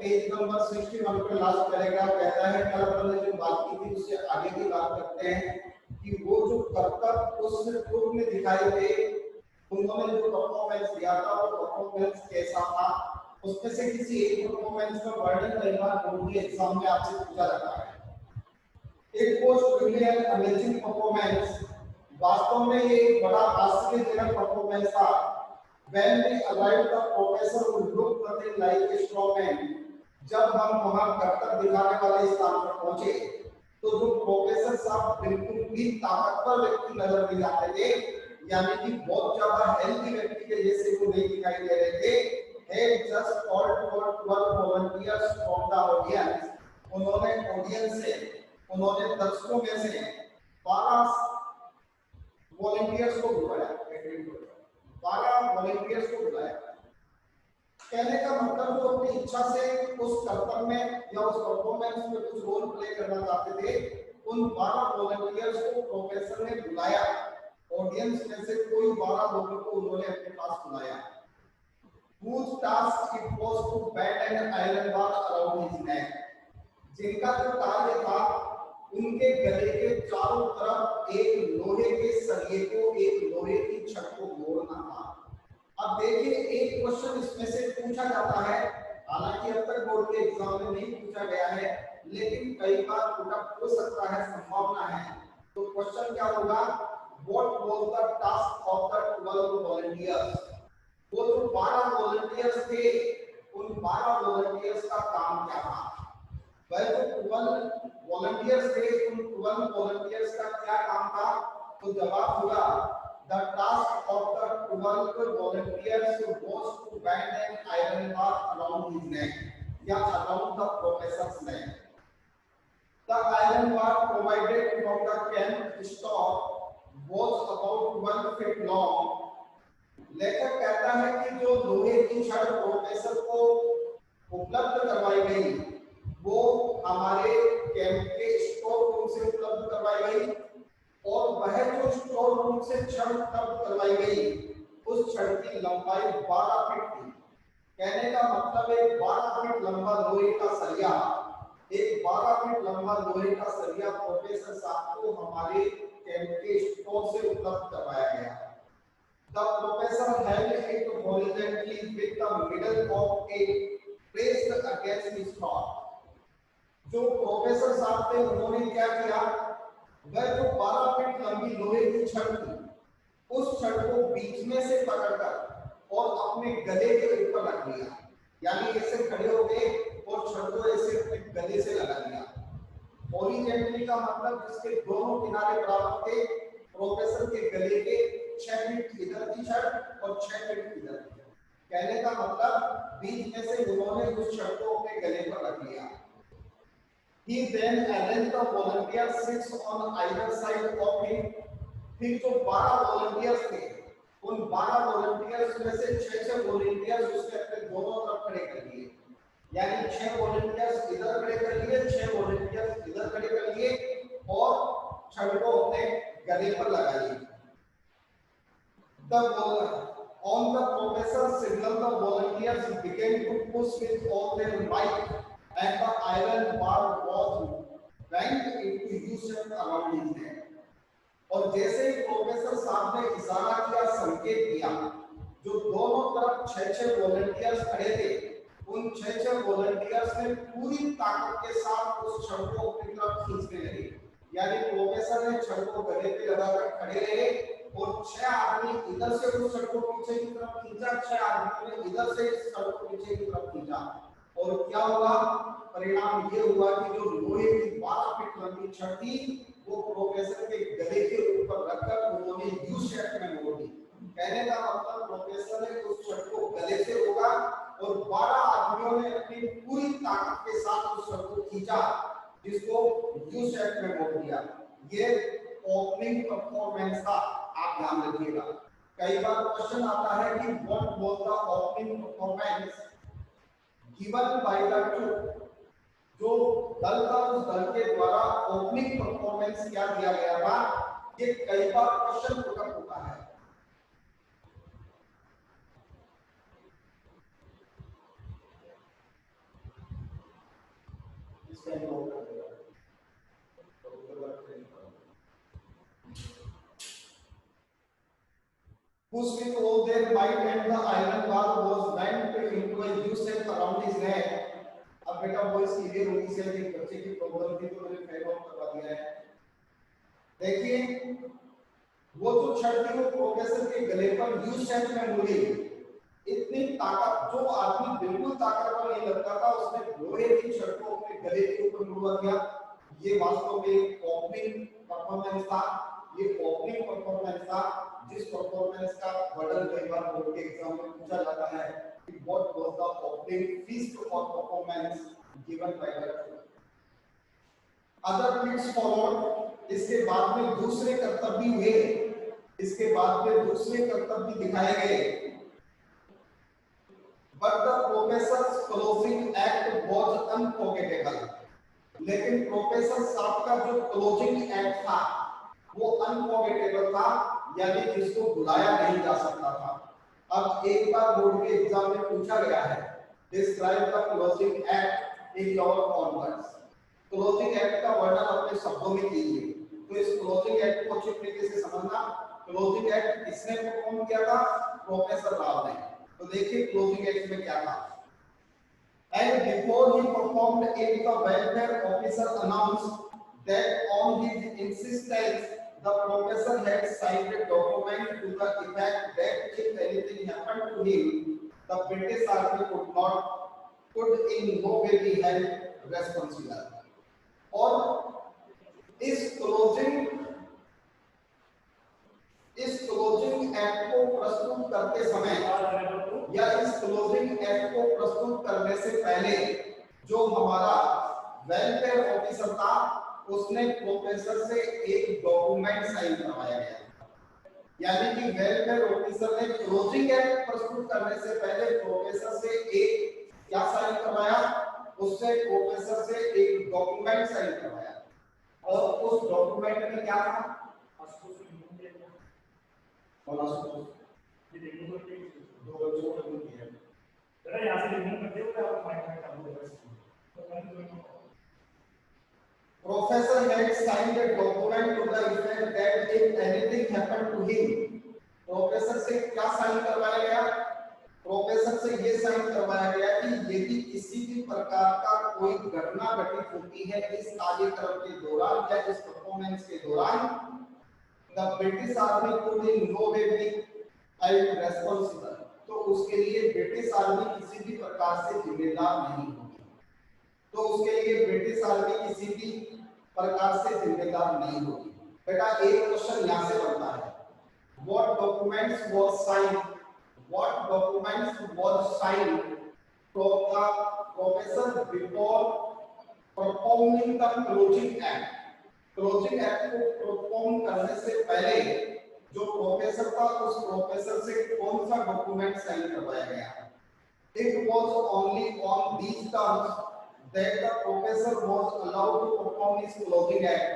Page number 61 पे last paragraph कहता है, कल अपन ने जो बात की थी उससे आगे की बात करते हैं कि वो जो कर्तव्य उस ग्रुप में दिखाए थे, उन्होंने जो परफॉर्मेंस दिया था वो परफॉर्मेंस कैसा था, उसमें से किसी एक परफॉर्मेंस का वर्णन कई बार बोर्ड के एग्जाम में आपसे पूछा जाता है। एक पोस्ट ब्रिलियंट अमेजिंग परफॉर्मेंस, वास्तव में ये एक बड़ा आश्चर्यजनक परफॉर्मेंस था। When we arrived, the professor would look nothing like a straw man. जब हम वहां कर्तव्य दिखाने वाले स्थान पर पहुंचे तो जो प्रोफेसर साहब बिल्कुल भी ताकतवर व्यक्ति नजर नहीं आते थे, यानी कि बहुत ज्यादा हेल्दी व्यक्ति के जैसे वो नहीं दिखाई दे रहे थे। Had just called for 12 volunteers from the audience. उन्होंने ऑडियंस से, उन्होंने दर्शकों में से 12 वॉलंटियर्स को बुलाया, 12 वॉलंटियर्स को बुलाया। कहने का मतलब वो अपनी इच्छा से उस कर्तव्य में या उस परफॉर्मेंस में कुछ रोल प्ले करना चाहते थे। उन 12 वॉलंटियर्स को प्रोफेसर ने बुलाया, ऑडियंस में से कोई 12 लोगों को उन्होंने अपने पास बुलाया। Whose task it was to bend an iron bar around his neck. जिनका जो कार्य था उनके गले के चारों तरफ एक लोहे के सरिये को, एक लोहे की छड़ को मोड़ना था। अब देखिए एक क्वेश्चन इसमें से पूछा जाता है, हालांकि अब तक बोर्ड के एग्जाम में नहीं पूछा गया है, लेकिन कई बार पुटअप हो सकता है, संभावना है। तो क्वेश्चन क्या होगा, what was the task of the 12 volunteers. वो जो 12 वॉलंटियर्स थे, उन 12 वॉलंटियर्स का काम क्या था। वह जो 12 वॉलंटियर्स थे, उन 12 वॉलंटियर्स का क्या काम था। तो जवाब होगा, the task of the 12 volunteers was to bend an iron bar around his neck या around the professor's neck. The iron bar provided from the camp stop was about 12 feet long. लेखक कहता है कि जो लोहे की छड़ प्रोफेसर को उपलब्ध करवाई गई वो हमारे कैंप के स्टोर रूम से उपलब्ध करवाई गई, और वह जो स्टोर रूम से छड़ उपलब्ध करवाई गई उस छड़ की लंबाई 12 फीट थी। कहने का मतलब एक 12 फीट लंबा लोहे का सरिया, एक 12 फीट लंबा लोहे का सरिया प्रोफेसर साहब को हमारे कैंप के स्टोर से उपलब्ध करवाया गया। The professor held it horizontally with the middle of it placed against his throat. जो प्रोफेसर साहब थे उन्होंने क्या किया, वह जो 12 फीट लंबी लोहे की छड़ थी उस छड़ को बीच में से पकड़कर और अपने गले के ऊपर रख लिया, यानी ऐसे खड़े हो गए और छड़ को ऐसे अपने गले से लगा दिया। हॉरिजॉन्टली का मतलब जिसके दोनों किनारे बराबर थे, प्रोफेसर के गले के 6 फीट इधर की छड़ और 6 फीट इधर की। कहने का मतलब बीच में से उन्होंने उस छड़ को अपने गले पर रख लिया। He then arranged the volunteers 6 on either side of him. फिर जो 12 वॉलंटियर्स थे, उन 12 वॉलंटियर्स में से 6 वॉलंटियर्स उसके अपने दोनों तरफ खड़े कर लिए, यानी 6 वॉलंटियर्स इधर खड़े कर लिए, 6 वॉलंटियर्स इधर खड़े कर लिए और छड़ को अपने गले पर लगा लिए। On the professor signal, the volunteers began to push with all their might, and the iron bar was bent into U-shape around his neck. और जैसे ही प्रोफेसर साहब ने इशारा किया, संकेत दिया, जो दोनों तरफ 6 वॉलंटियर्स खड़े थे, उन 6 वॉलंटियर्स ने पूरी ताकत के साथ उस छड़ को अपनी तरफ खींचने लगे। यानी प्रोफेसर ने छड़ को गले पे लगाकर खड़े रहे और 6 आदमी इधर से उस छड़ को पीछे की तरफ खींचा, 6 आदमी ने इधर से इस छड़ को पीछे की तरफ खींचा, और क्या हुआ, परिणाम ये हुआ कि जो लोहे की 12 फीट लंबी छड़ थी वो प्रोफेसर के गले के ऊपर रखकर उन्होंने यू शेप में मोड़ दी। कहने का मतलब प्रोफेसर ने उस छड़ को गले से रोका और 12 आदमियों ने अपनी पूरी ताकत के साथ उस छड़ को खींचा, जिसको यू शेप में मोड़ दिया। ये ओपनिंग परफॉर्मेंस था, आप ध्यान रखिएगा। कई बार क्वेश्चन आता है कि what was the opening performance given by the troupe. जो दल था उस दल के द्वारा ओपनिंग परफॉर्मेंस क्या दिया गया था, ये कई बार क्वेश्चन पुटअप होता है। स्टैंड आउट कर देगा। Whose with all their might and the iron bar was bent into a U-shape around his neck. अब बेटा वो सीधे रोगी से एक बच्चे की प्रॉब्लम थी तो मैंने फेल आउट करवा दिया है। देखिए वो जो छड़ थी वो प्रोफेसर के गले पर यू शेप में मुड़ी। इतनी ताकत, जो आदमी बिल्कुल ताकतवर नहीं लगता था उसने लोहे की छड़ को अपने गले के ऊपर मुड़वा दिया। ये वास्तव में एक ओपनिंग परफॉर्मेंस था। ये ओपनिंग परफॉर्मेंस था जिस परफॉर्मेंस का वर्णन कई बार बोर्ड के एग्जाम में पूछा जाता है कि what was the opening feast और performance given by the other feats followed. इसके बाद में दूसरे कर्तव्य हुए, इसके बाद में दूसरे कर्तव्य दिखाए गए। But the professors closing act was unforgettable. लेकिन प्रोफेसर साहब का जो क्लोजिंग एक्ट था वो अनफॉरगेटेबल था, यानी जिसको भुलाया नहीं जा सकता था। अब एक बार बोर्ड के एग्जाम में पूछा गया है describe the closing act in your own words. Closing act का वर्णन अपने शब्दों में कीजिए। तो इस क्लोजिंग एक्ट को अच्छी तरीके से समझना। क्लोजिंग एक्ट किसने परफॉर्म किया था? प्रोफेसर राव ने। तो देखिए क्लोजिंग एक्ट में क्या था। And before he performed it, the welfare officer announced that on his insistence, the professor had signed a document to the effect that if anything happened to him, the British Army could in no way be held responsible. और इस closing act को प्रस्तुत करते समय या इस closing act को प्रस्तुत करने से पहले जो हमारा वेलफेयर ऑफिसर था उसने प्रोफेसर से एक डॉक्यूमेंट साइन करवाया गया। यानी कि वेलफेयर ऑफिसर ने क्लोजिंग एक्ट प्रस्तुत करने से पहले प्रोफेसर से एक क्या साइन करवाया? उससे प्रोफेसर से एक डॉक्यूमेंट साइन करवाया। और उस डॉक्यूमेंट में क्या था? और ये देखने को दो बच्चों को लिख दिया जरा यहां से लिखना करते हो आप माइक में काम करो। Professor had signed a document to the effect that if anything happened to him, professor से क्या साइन करवाया गया? प्रोफेसर से ये साइन करवाया गया कि यदि किसी भी प्रकार का कोई घटना घटित होती है इस कार्यक्रम के दौरान या इस परफॉर्मेंस के दौरान, the British Army could in no way be held responsible। तो उसके लिए ब्रिटिश आर्मी किसी भी प्रकार से जिम्मेदार नहीं होगी। तो उसके लिए ब्रिटिश आर्मी किसी भी प्रकार से जिम्मेदार नहीं होगी। बेटा एक क्वेश्चन यहाँ से बनता है, what documents was signed from the professor before performing the closing act। Closing act को परफॉर्म करने से पहले जो प्रोफेसर था उस प्रोफेसर से कौन सा डॉक्यूमेंट साइन करवाया गया? It was only on these terms that the professor was allowed to perform his closing act.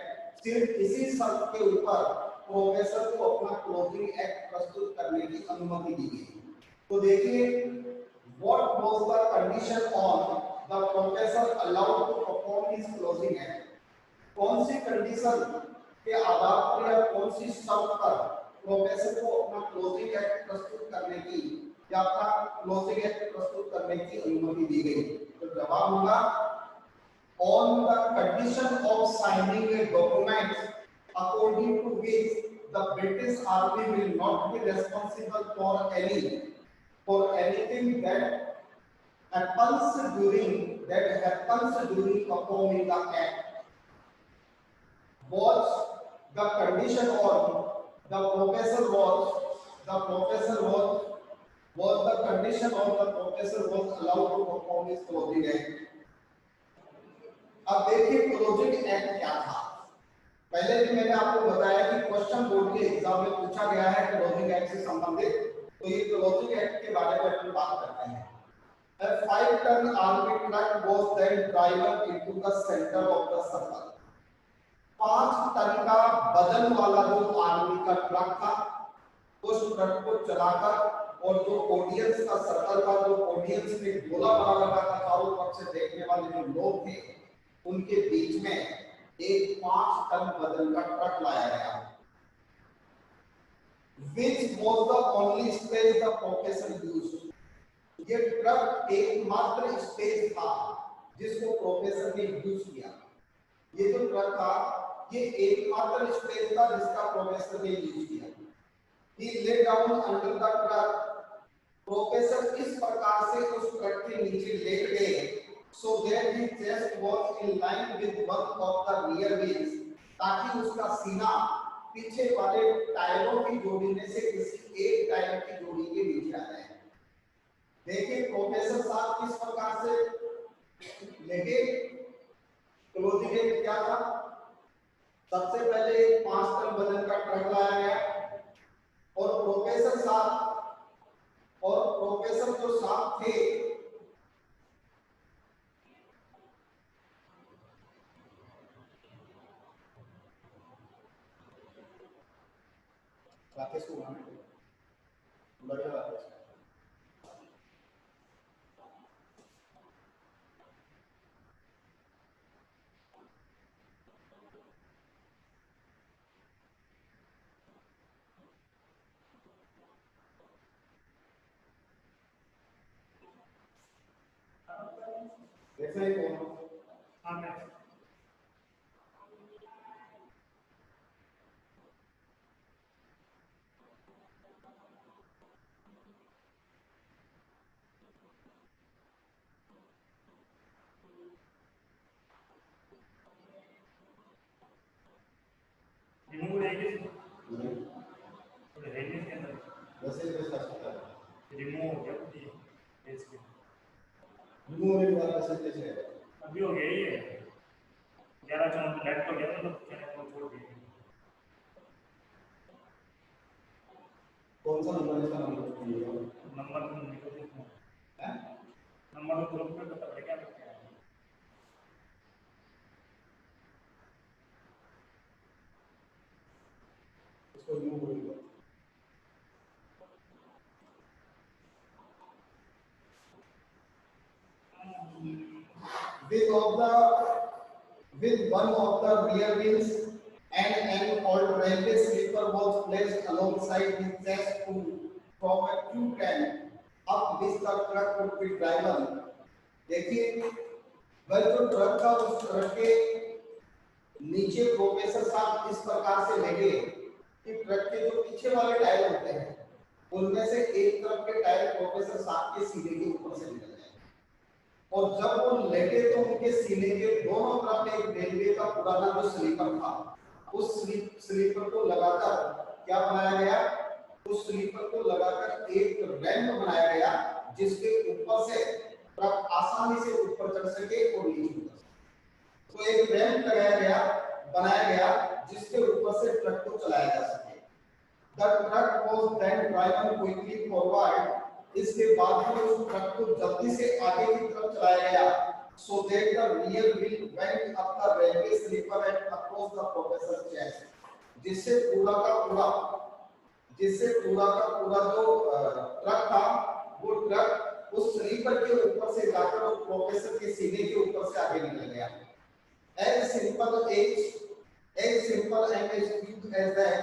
सिर्फ इसी शर्त के ऊपर प्रोफेसर को अपना क्लोजिंग एक्ट प्रस्तुत करने की अनुमति दी गई। तो देखिए what was the condition on the professor allowed to perform his closing act. कौन सी कंडीशन के आधार पर या कौन सी शर्त पर प्रोफेसर को अपना क्लोजिंग एक्ट प्रस्तुत करने की या अपना क्लोजिंग एक्ट प्रस्तुत करने की अनुमति दी गई? तो जवाब होगा on the condition of signing a document according to which the British army will not be responsible for anything that happens during performing the act। was the condition on the professor was the condition of the professor was allowed to perform his closing act। अब देखिए closing act क्या था। पहले भी मैंने आपको बताया कि क्वेश्चन बोर्ड के एग्जाम में पूछा गया है क्लोजिंग एक्ट से संबंधित। तो ये क्लोजिंग एक्ट के बारे में हम बात करते हैं। A 5-ton army truck was then driven into the center of the circle। 5 ton का वजन वाला जो आर्मी का ट्रक था उस ट्रक को चलाकर और जो ऑडियंस का सर्कल था, जो ऑडियंस में गोला बना रखा था चारों तरफ से देखने वाले जो लोग थे उनके बीच में एक 5 टन वजन का ट्रक लाया गया, which was the only stage the professor used। ये ट्रक एकमात्र स्टेज था जिसको प्रोफेसर ने यूज किया। ये जो ट्रक था ये एकमात्र स्टेज था जिसका प्रोफेसर ने यूज किया। He lay down under the truck। Professor इस प्रकार से उस ट्रक के नीचे लेट गए so that his chest was in line with one of the rear wheels, ताकि उसका सीना पीछे वाले टायरों की जोड़ी में से किसी एक टायर की जोड़ी के नीचे आ जाए। देखिए प्रोफेसर साहब किस प्रकार से लेके क्लोजिंग एज क्या था, सबसे पहले 5 टन वजन का ट्रक लाया गया और प्रोफेसर जो साहब थे राकेश को बढ़िया राकेश ऐसे ही कौन हाँ मैं रिमूव रहेगी रहेगी के अंदर वैसे कैसे कर सकता है रिमूव हो गया पेज के रिमूव होने के बाद वैसे कैसे है अभी हो गया ये 11 चैनल लेफ्ट हो गया तो चैनल को छोड़ दिया। कौन सा नंबर इसका नंबर निकल देखो हैं नंबर तो ग्रुप में पता क्या करते हैं इसको रिमूव कर दो। with one of the rear wheels and an old railway sleeper was placed alongside his chest to provide two can up which the truck could be driven। देखिए वह जो ट्रक था उस ट्रक के नीचे प्रोफेसर साहब इस प्रकार से लगे कि ट्रक के जो पीछे वाले टायर होते हैं उनमें से एक तरफ के टायर प्रोफेसर साहब के सीने के ऊपर से निकल गए और जब वो लेटे तो उनके सीने के दोनों तरफ एक रेलवे का पुराना जो स्लीपर था उस स्लीपर को लगाकर क्या बनाया गया, उस स्लीपर को लगाकर एक रैंप बनाया गया जिसके ऊपर से ट्रक आसानी से ऊपर चढ़ सके और नीचे उतर सके। तो एक रैंप बनाया गया जिसके ऊपर से ट्रक को चलाया जा सके। The truck was then driven quickly forward। इसके बाद में उस ट्रक को जल्दी से आगे की तरफ चलाया गया so that the rear wheel went up the railway sleeper and across the professor's chest। जिससे पूरा का पूरा जो ट्रक था वो ट्रक उस स्लीपर के ऊपर से जाकर उस प्रोफेसर के सीने के ऊपर से आगे निकल गया। as simple and as quick as that।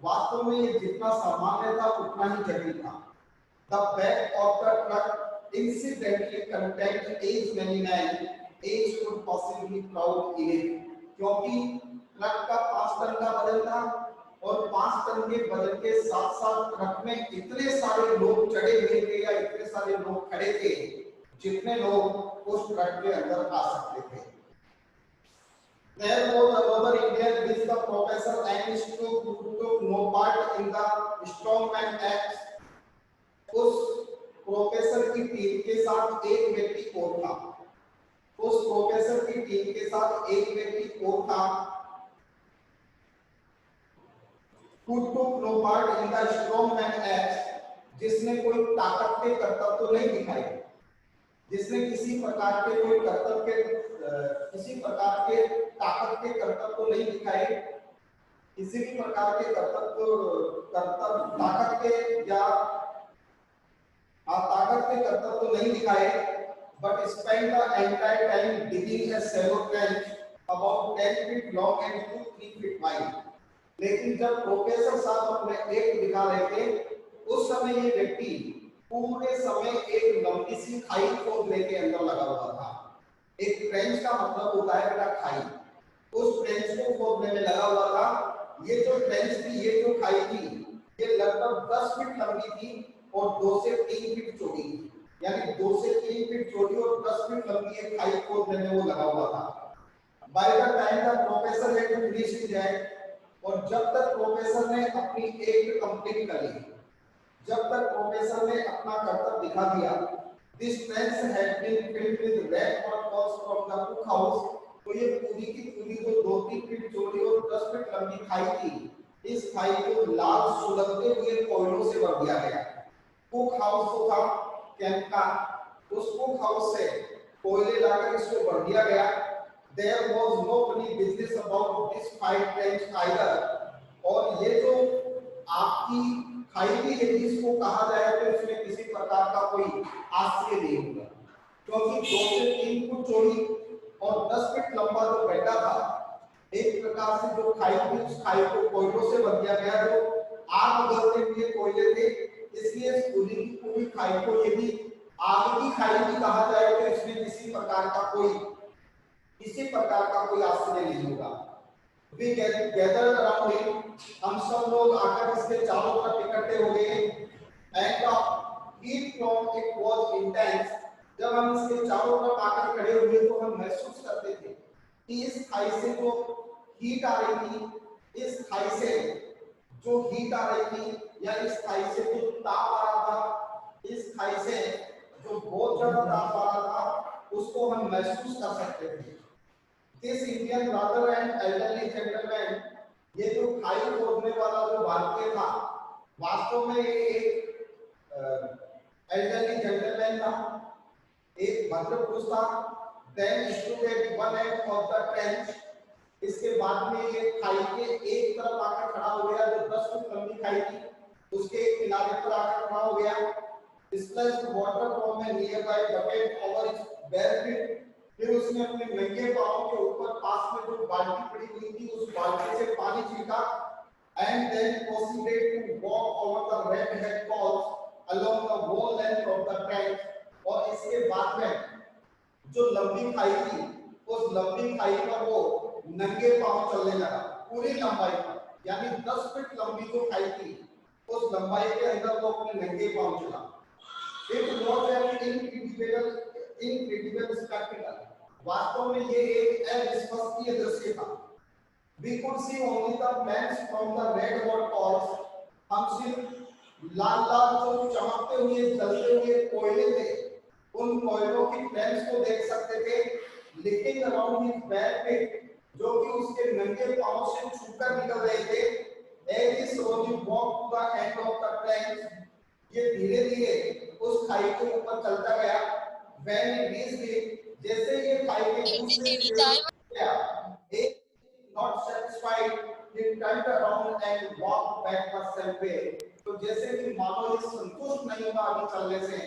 वास्तव में ये जितना सामान्य था उतना ही जटिल था। The back of the truck incidentally contained as many men as could possibly crowd in it। क्योंकि ट्रक का 5 टन का वजन था और 5 टन के वजन के साथ साथ ट्रक में इतने सारे लोग चढ़े हुए थे या इतने सारे लोग खड़े थे जितने लोग उस ट्रक के अंदर आ सकते थे। There was another Indian which the professor and took no part in the strongman act। उस प्रोफेसर की टीम के साथ एक व्यक्ति और था, उस प्रोफेसर की टीम के साथ एक व्यक्ति और था who took no part in the strongman act। जिसने कोई ताकत के करतब तो नहीं दिखाए, जिसने किसी प्रकार के कोई करतब के किसी प्रकार के ताकत के करतब तो नहीं दिखाए, किसी भी प्रकार के ताकत के या ताकत के करतब तो नहीं दिखाए but spent the entire time digging a shallow trench about 10 feet long and 2-3 feet wide. लेकिन जब प्रोफेसर साहब अपने एक दिखा रहे थे, उस समय ये व्यक्ति पूरे समय एक लंबी सी खाई खोदने के अंदर लगा हुआ था। एक ट्रेंच का मतलब होता है बेटा खाई, उस ट्रेंच को खोदने में लगा हुआ था। ये जो ट्रेंच थी, ये जो खाई थी, ये लगभग 10 फीट लंबी थी और 2 से 3 फीट चौड़ी थी, यानी 2 से 3 फीट चौड़ी और 10 फीट लंबी एक खाई खोदने में वो लगा हुआ था। By the time the professor had finished his act, और जब तक प्रोफेसर ने अपनी एक कंप्लीट कर ली, जब तक प्रोफेसर ने अपना कर्तव्य दिखा दिया, this trench had been filled with red hot coals from the cook house, तो ये पूरी की पूरी जो 2-3 फीट चौड़ी और 10 फीट लंबी खाई थी, इस खाई को लाल सुलगते हुए कोयलों से भर दिया गया। कुक हाउस जो था कैंप का, उस कुक हाउस से कोयले लाकर इसको भर दिया गया। There was no funny business about this fight trench either, और ये जो आपकी खाई भी यदि इसको कहा जाए तो इसमें किसी प्रकार का कोई आश्चर्य नहीं होगा, क्योंकि 2 से 3 फुट चौड़ी और 10 फीट लंबा जो गड्ढा था, एक प्रकार से जो खाई थी, उस खाई को कोयलों से भर दिया गया, जो आग उगलते हुए कोयले थे। इसलिए इस पूरी खाई को यदि आग की खाई भी कहा जाए तो इसमें किसी प्रकार का कोई आश्चर्य नहीं होगा। We gathered around him, हम सब लोग आकर इसके चारों तरफ इकट्ठे हो गए, and the heat from it was intense। जब हम इसके चारों तरफ आकर खड़े हुए तो हम महसूस करते थे कि इस खाई से जो हीट आ रही थी, इस खाई से जो हीट आ रही थी या इस खाई से जो ताप आ रहा था, इस खाई से जो बहुत ज्यादा ताप आ रहा था, उसको हम महसूस कर सकते थे। This Indian brother and elderly gentleman, ये जो खाई खोदने वाला जो भारतीय था, वास्तव में ये एक elderly gentleman था, एक भद्र पुरुष था। Then stood at one end of the trench, इसके बाद में ये खाई के एक तरफ आकर खड़ा हो गया, जो 10 फुट लंबी खाई थी, उसके किनारे पर आकर खड़ा हो गया। Splashed water from a nearby bucket over his bare feet, फिर उसने अपने नंगे पांव के ऊपर पास में जो बाल्टी पड़ी हुई थी, उस बाल्टी से पानी छींटा। And then proceeded to walk over the red head coals along the whole length of the trench, और इसके बाद में जो लंबी खाई थी, उस लंबी खाई पर वो नंगे पांव चलने लगा पूरी लंबाई पर, यानी 10 फीट लंबी जो खाई थी, उस लंबाई के अंदर वो अपने नंगे पांव चला। It was an incredible spectacle, वास्तव में ये एक अविश्वसनीय दृश्य था। We could see only the flames from the red hot coals, हम सिर्फ लाल लाल जो चमकते हुए जलते हुए कोयले थे, उन कोयलों की फ्लेम्स को देख सकते थे। Licking around his bare feet, जो कि उसके नंगे पांव से छूकर निकल रहे थे। As he slowly walked to the end of the trench, ये धीरे धीरे उस खाई के ऊपर चलता गया। When he reached it, जैसे ये खाई के दूसरे सिरे गया, एक not satisfied, he turned around and walked back the same way। तो जैसे कि मानो ये संतुष्ट नहीं हुआ आगे चलने से,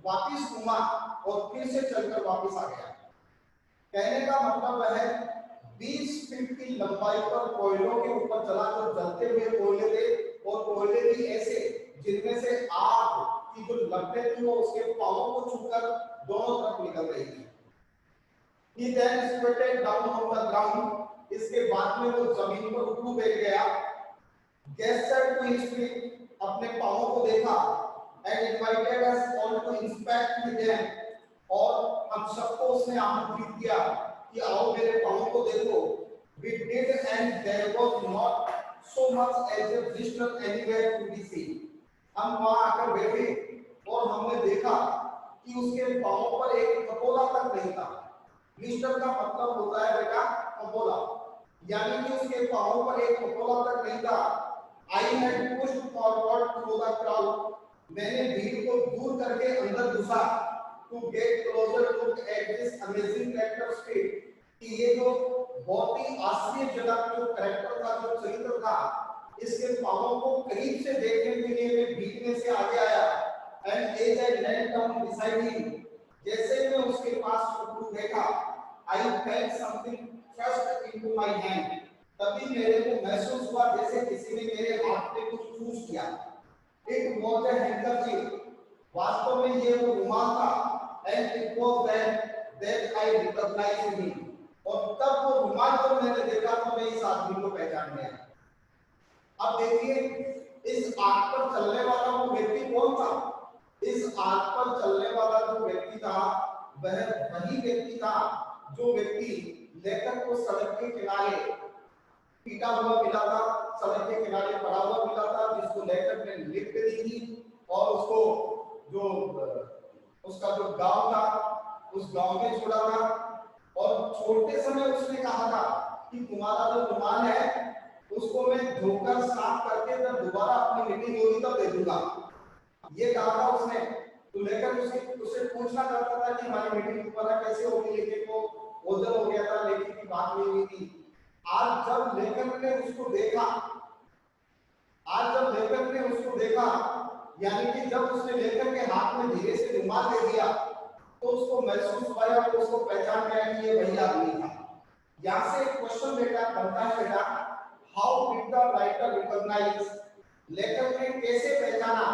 वापिस घूमा और फिर से चलकर वापिस आ गया। कहने का मतलब है 20 फीट की लंबाई पर कोयलों के ऊपर चला, जो जलते हुए कोयले थे, और कोयले भी ऐसे जिनमें से आग की जो लपटें थी वो उसके पांवों को छूकर दोनों तरफ निकल रही थी। He then squatted down on the ground, इसके बाद में वो जमीन पर उठू बैठ गया। Gestured to his feet, अपने पांवों को देखा, and invited us all to inspect them, और हम सबको उसने आमंत्रित किया कि आओ मेरे पांवों को देखो। We did, and there was not so much as a blister anywhere to be seen। हम वहां आकर बैठे और हमने देखा कि उसके पांवों पर एक फफोला तक नहीं था। ब्लिस्टर का मतलब होता है बेटा फफोला, यानी कि उसके पांवों पर एक फफोला तक नहीं था। I had pushed forward through the crowd, मैंने भीड़ को दूर करके अंदर घुसा, to get closer look at this amazing character state, कि ये जो बहुत ही आश्चर्यजनक जो कैरेक्टर था, जो चरित्र था, इसके पांवों को करीब से देखने के लिए मैं भीड़ में से आगे आया। And as I knelt down beside him, जैसे मैं उसके पास फोटो देखा, I felt something thrust into my hand, तभी मेरे को महसूस हुआ जैसे किसी ने मेरे हाथ पे कुछ ठूस किया। इट वाज अ हैंकरचीफ, वास्तव में ये वो रुमाल था। And it was that I recognised him, और तब वो रुमाल को मैंने देखा तो मैं इस आदमी को पहचान गया। अब देखिए, इस आग पर चलने वाला वो व्यक्ति कौन था? इस आग पर चलने वाला जो व्यक्ति था वह वही व्यक्ति था जो व्यक्ति लेखक को सड़क के किनारे पीटा हुआ मिला था, सड़क के किनारे पड़ा हुआ मिला था, जिसको लेखक ने लिफ्ट दी थी और उसको जो उसका जो गांव था उस गांव में छोड़ा था। और छोड़ते समय उसने कहा था कि तुम्हारा जो रुमाल है उसको मैं धोकर साफ करके जब दोबारा अपनी मीटिंग होगी तब दे दूंगा, ये कहा था उसने। तो लेकर उससे पूछना चाहता था कि हमारी मीटिंग दोबारा कैसे होगी, लेकिन वो ओझल हो गया था, लेकिन की बात नहीं हुई थी। आज जब लेखक ने उसको देखा, यानी कि जब उसने लेखक के हाथ में धीरे से रुमाल दे दिया तो उसको महसूस हुआ, उसको पहचान गया कि ये वही आदमी था। यहाँ से एक क्वेश्चन बेटा बनता है बेटा, how did the writer recognise, लेखक ने कैसे पहचाना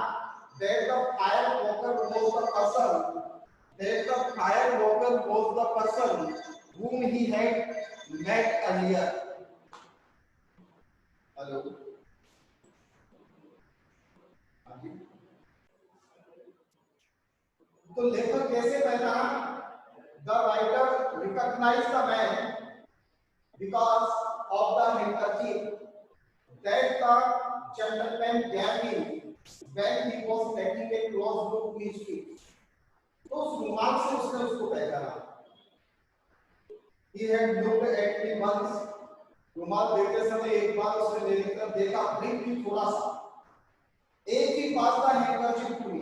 that the firewalker was the person whom he had met earlier. Hello, तो लेखक कैसे पहचाना? The writer recognized the man because of the handkerchief that the gentleman gave him when he was taking a close look to his feet. तो उस रुमाल से उसने उसको पहचाना। He had looked at me once. रुमाल देखते समय एक बार उसने मेरी तरफ देखा, briefly थोड़ा सा। एक ही बात का हैंकरचीफ टू मी।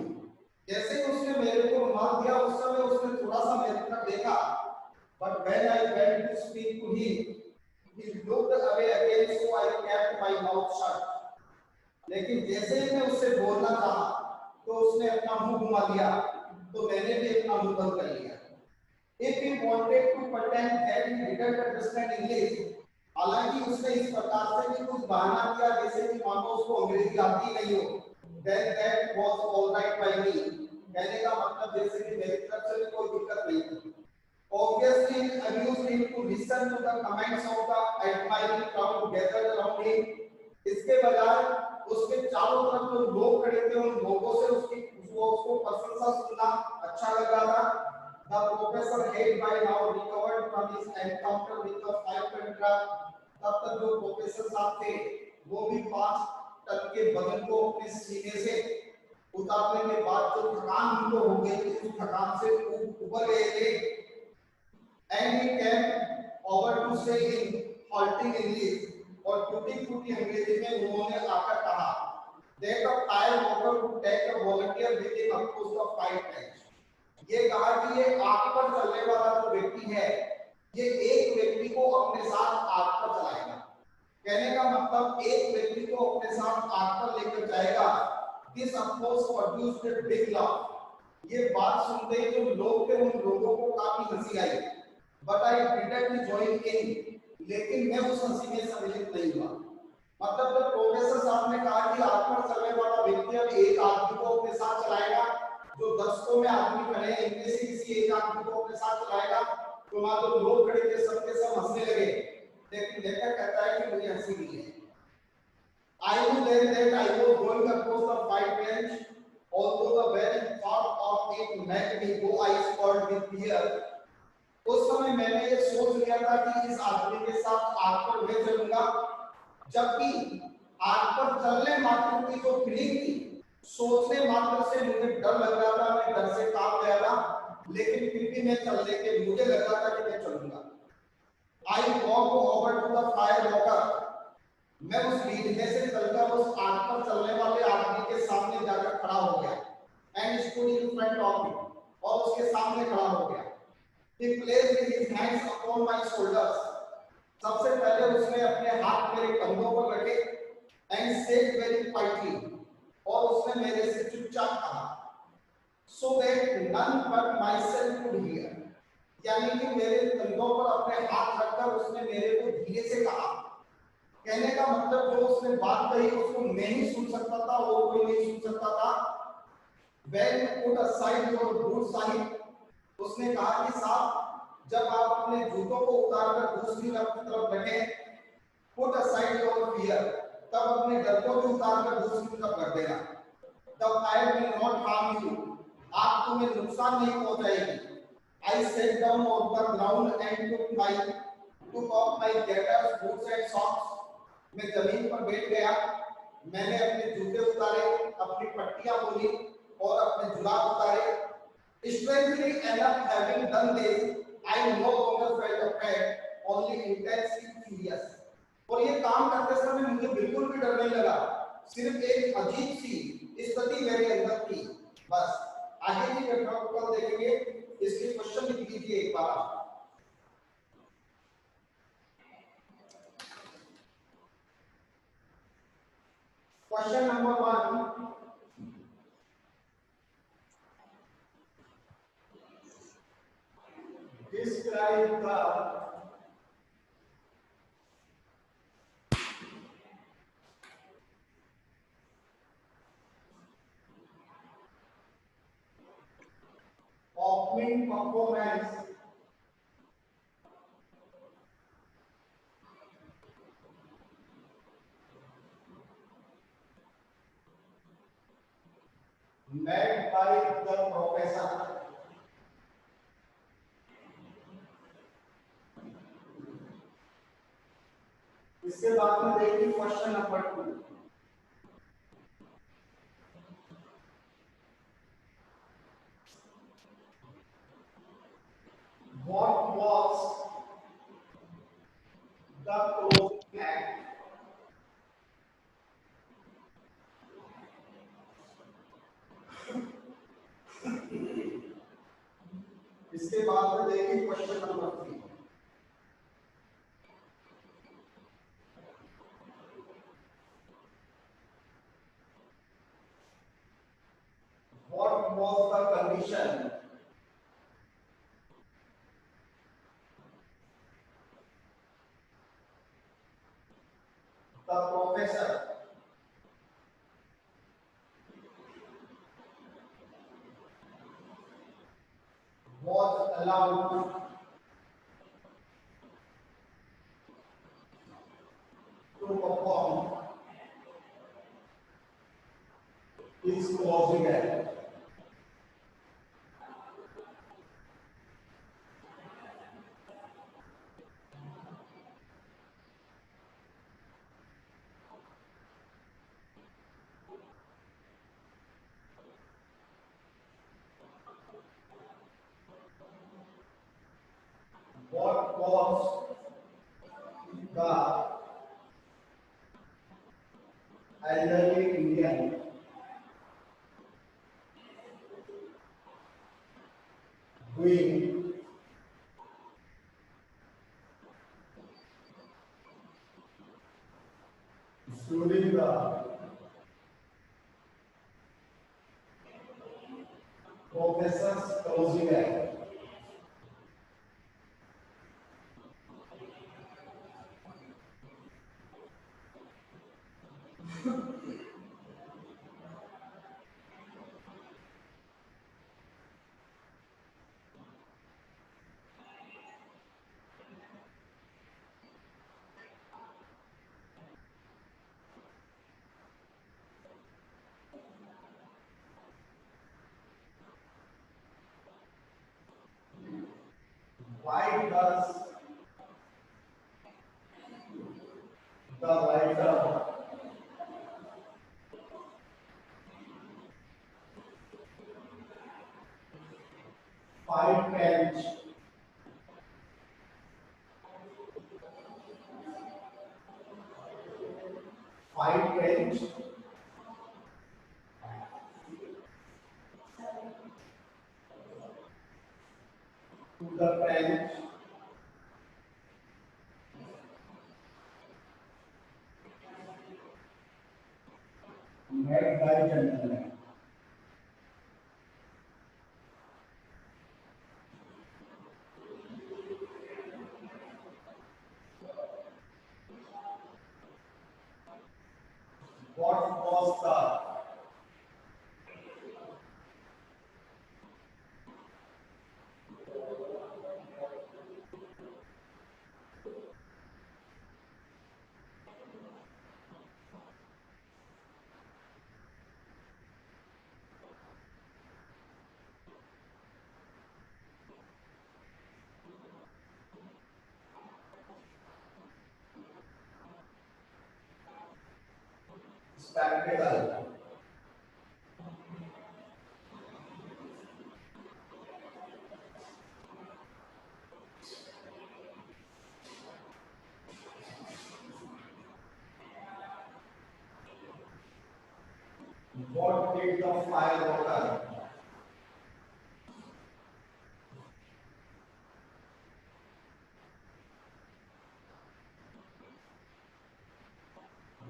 जैसे ही उसने मेरे को रुमाल दिया उस समय उसने थोड़ा सा मेरी तरफ देखा। But when I went to speak to him, he looked away again, so I kept my mouth shut. लेकिन जैसे ही मैं उससे बोलना चाहा तो उसने अपना मुंह घुमा दिया, तो मैंने भी अपना मुंह बंद कर लिया। If he wanted to pretend that he didn't understand English, हालांकि उसने इस प्रकार से भी कुछ बहाना किया जैसे कि मानो उसको अंग्रेजी आती नहीं हो, then that was all right by me. कहने का मतलब जैसे कि मेरी तरफ से कोई दिक्कत नहीं थी। Obviously, it amused him to listen to the comments of the admiring crowd gathered around him. इसके बजाय उसके चारों तरफ जो लोग खड़े थे उन लोगों से उसको प्रशंसा सुनना अच्छा लग रहा था। The professor had by now recovered from his encounter with the 5 ton truck. तब तक जो प्रोफेसर साहब थे वो भी 5 टन के वजन को अपने सीने से उतारने के बाद जो थकान उनको हो गई थी उस थकान से उबर गए थे। And he came over to say in halting English, और टूटी फूटी अंग्रेजी में उन्होंने आकर कहा that the firewalker would take a volunteer with him across the 5 times. ये कहा कि ये आग पर चलने वाला जो व्यक्ति है ये एक व्यक्ति को अपने साथ आग पर चलाएगा। कहने का मतलब एक व्यक्ति को अपने साथ आग पर लेकर जाएगा। This of course produced a big laugh. ये बात सुनते ही जो लोग थे उन लोगों को काफी हंसी आई। But I didn't join in. लेकिन मैं उस हंसी में सम्मिलित नहीं हुआ। मतलब जब प्रोफेसर साहब ने कहा कि आग पर चलने वाला व्यक्ति अब एक आदमी को अपने साथ चलाएगा, जो दर्शकों में आदमी खड़े हैं इनमें से किसी एक आदमी को अपने साथ चलाएगा, तो वहां जो लोग खड़े थे सबके सब हंसने लगे। लेकिन लेखक कहता है कि मुझे हंसी नहीं है। I knew then that I was going across the 5 bench, although the very thought of it made me go eyes cold with fear. उस समय मैंने ये सोच लिया था कि इस आदमी के साथ आग पर मैं चलूंगा, जबकि आग पर चलने मात्र की जो फीलिंग थी, सोचने मात्र से मुझे डर लग रहा था, मैं डर से कांप गया था, लेकिन फिर भी मैं चलने के मुझे लग रहा था कि मैं चलूंगा। I walked over to the firewalker. मैं उस रीढ़े से चलकर उस आग पर चलने वाले आदमी के सामने जाकर खड़ा हो गया। And stood in front of him. और उसके सामने खड़ा हो गया। He placed his hands upon my shoulders. सबसे पहले उसने अपने हाथ मेरे कंधों पर रखे and said very quietly. और उसने मेरे से चुपचाप कहा, so that none but myself यानी कि मेरे कंधों पर अपने हाथ रखकर उसने मेरे को धीरे से कहा। कहने का मतलब जो उसने बात कही उसको मैं ही सुन सकता था, वो कोई नहीं सुन सकता था। When put aside your boots, Sahib, उसने कहा कि साहब जब आप अपने जूतों को उतारकर दूसरी तरफ रखें, put aside your fear, तब अपने डर को भी उतारकर दूसरी तरफ रख देना। The fire will not harm you, आग तुम्हें नुकसान नहीं पहुंचाएगी। I sat down on the ground and took off my gaiters, boots and socks. मैं जमीन पर बैठ गया, मैंने अपने जूते उतारे, अपनी पट्टियां खोली और अपने जुराब उतारे। Strangely enough, having done this, I no longer felt afraid, only intensely curious. और ये काम करते समय मुझे बिल्कुल भी डर नहीं लगा, सिर्फ एक अजीब सी स्थिति मेरे अंदर थी, बस। आगे की घटनाओं को देखेंगे, इसके क्वेश्चन लिख लीजिए एक बार। Question number 1, describe the opening performance made by the professor। इसके बाद में देखिए question number 2, what was the closing act? इसके बाद में देखिए question number 3, what was the condition? The professor was allowed to perform his closing act। What was the elderly Indian doing during the professor's closing act? Why does the writer fight bench to the bench made by gentlemen? cos का spectacle what did the fire water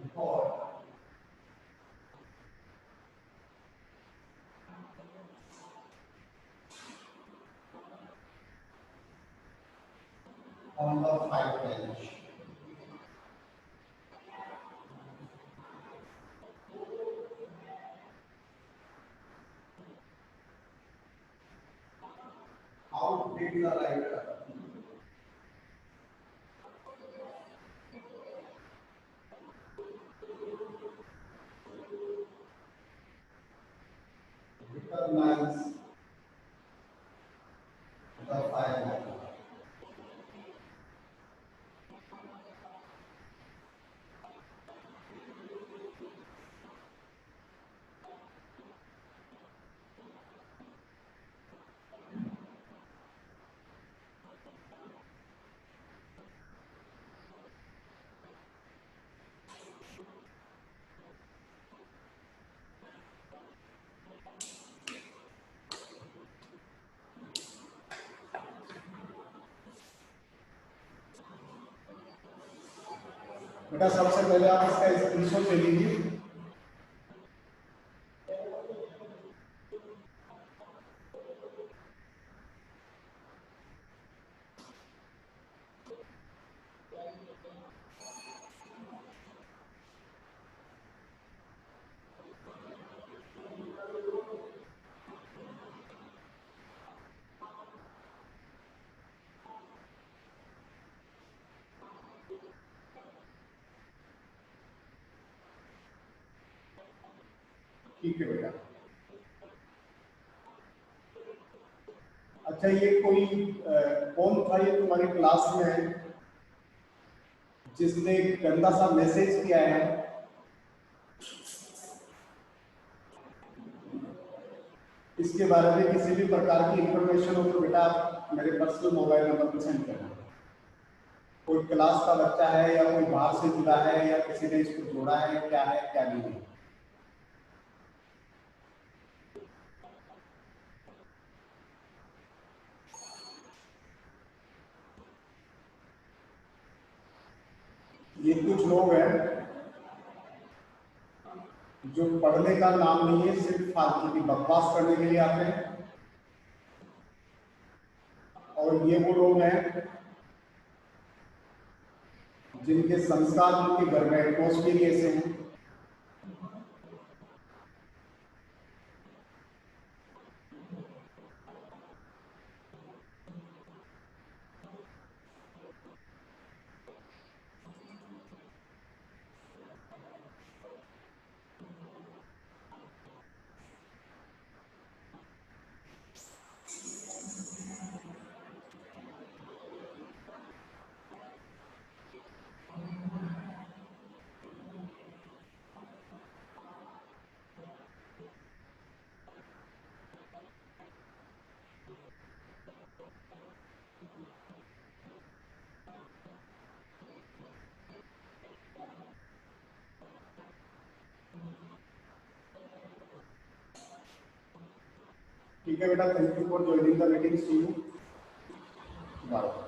report on the fire bench? How did the writer recognize the fire water? बेटा सबसे पहले आप इसका screenshot ले लीजिए। ठीक है बेटा। अच्छा ये कोई कौन था ये तुम्हारी क्लास में जिसने गंदा सा मैसेज किया है? इसके बारे में किसी भी प्रकार की इंफॉर्मेशन हो तो बेटा आप मेरे पर्सनल मोबाइल नंबर पर सेंड करना। कोई क्लास का बच्चा है या कोई बाहर से जुड़ा है या किसी ने इसको जोड़ा है क्या नहीं है। ये कुछ लोग हैं जो पढ़ने का नाम नहीं है, सिर्फ फालतू की बकवास करने के लिए आते हैं। और ये वो लोग हैं जिनके संस्कार उनके घर में एटमोस्फियर ऐसे हैं। ठीक है बेटा, thank you for joining the meeting. See you bye.